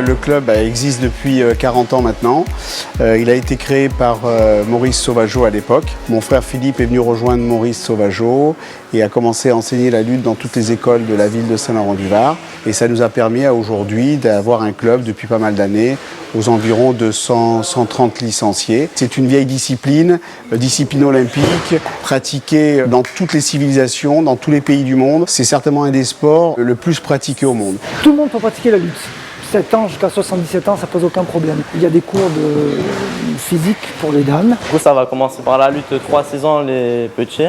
Le club existe depuis 40 ans maintenant. Il a été créé par Maurice Sauvageau à l'époque. Mon frère Philippe est venu rejoindre Maurice Sauvageau et a commencé à enseigner la lutte dans toutes les écoles de la ville de Saint-Laurent-du-Var. Et ça nous a permis aujourd'hui d'avoir un club depuis pas mal d'années, aux environs de 130 licenciés. C'est une vieille discipline, discipline olympique, pratiquée dans toutes les civilisations, dans tous les pays du monde. C'est certainement un des sports le plus pratiqué au monde. Tout le monde peut pratiquer la lutte. 7 ans jusqu'à 77 ans, ça pose aucun problème. Il y a des cours de physique pour les dames. Du coup, ça va commencer par la lutte 3-6 ans, les petits.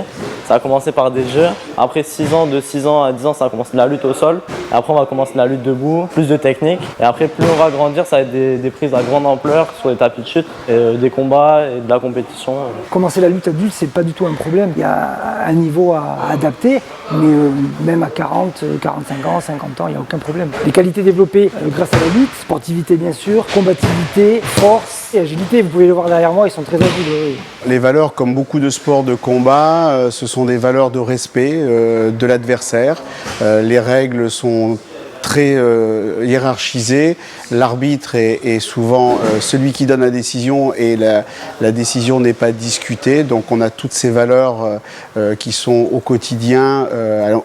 Ça va commencer par des jeux. Après 6 ans, de 6 ans à 10 ans, ça va commencer la lutte au sol. Et après, on va commencer la lutte debout, plus de technique. Et après, plus on va grandir, ça va être des prises à grande ampleur sur les tapis de chute, des combats et de la compétition. Commencer la lutte adulte, c'est pas du tout un problème. Il y a un niveau à adapter, mais même à 40, 45 ans, 50 ans, il n'y a aucun problème. Les qualités développées grâce à la lutte, sportivité bien sûr, combativité, force et agilité. Vous pouvez le voir derrière moi, ils sont très agiles. Les valeurs, comme beaucoup de sports de combat, ce sont des valeurs de respect de l'adversaire. Les règles sont très hiérarchisées. L'arbitre est souvent celui qui donne la décision et la décision n'est pas discutée. Donc on a toutes ces valeurs qui sont au quotidien,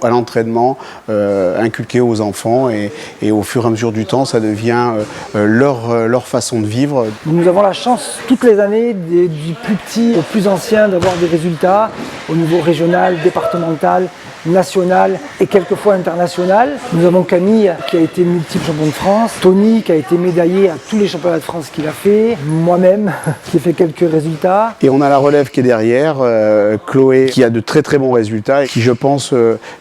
à l'entraînement, inculquées aux enfants et au fur et à mesure du temps, ça devient leur façon de vivre. Nous avons la chance toutes les années, du plus petit au plus ancien, d'avoir des résultats au niveau régional, départemental, national et quelquefois international. Nous avons Camille qui a été multiple champion de France, Tony qui a été médaillé à tous les championnats de France qu'il a fait, moi-même qui ai fait quelques résultats. Et on a la relève qui est derrière, Chloé qui a de très très bons résultats et qui je pense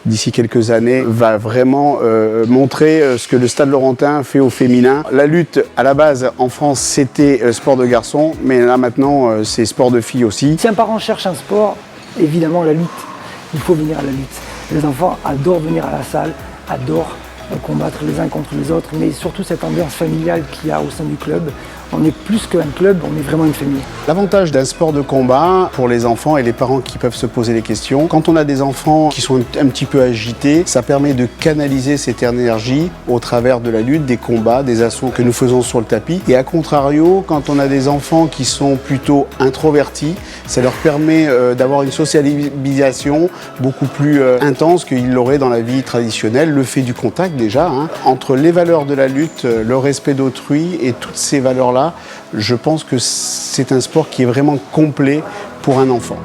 d'ici quelques années va vraiment montrer ce que le Stade Laurentin fait au féminin. La lutte à la base en France c'était sport de garçons, mais là maintenant c'est sport de filles aussi. Si un parent cherche un sport, évidemment la lutte, il faut venir à la lutte. Les enfants adorent venir à la salle, adorent combattre les uns contre les autres, mais surtout cette ambiance familiale qu'il y a au sein du club. On est plus qu'un club, on est vraiment une famille. L'avantage d'un sport de combat pour les enfants et les parents qui peuvent se poser des questions, quand on a des enfants qui sont un petit peu agités, ça permet de canaliser cette énergie au travers de la lutte, des combats, des assauts que nous faisons sur le tapis. Et à contrario, quand on a des enfants qui sont plutôt introvertis, ça leur permet d'avoir une socialisation beaucoup plus intense qu'ils l'auraient dans la vie traditionnelle. Le fait du contact déjà, entre les valeurs de la lutte, le respect d'autrui et toutes ces valeurs-là, je pense que c'est un sport qui est vraiment complet pour un enfant.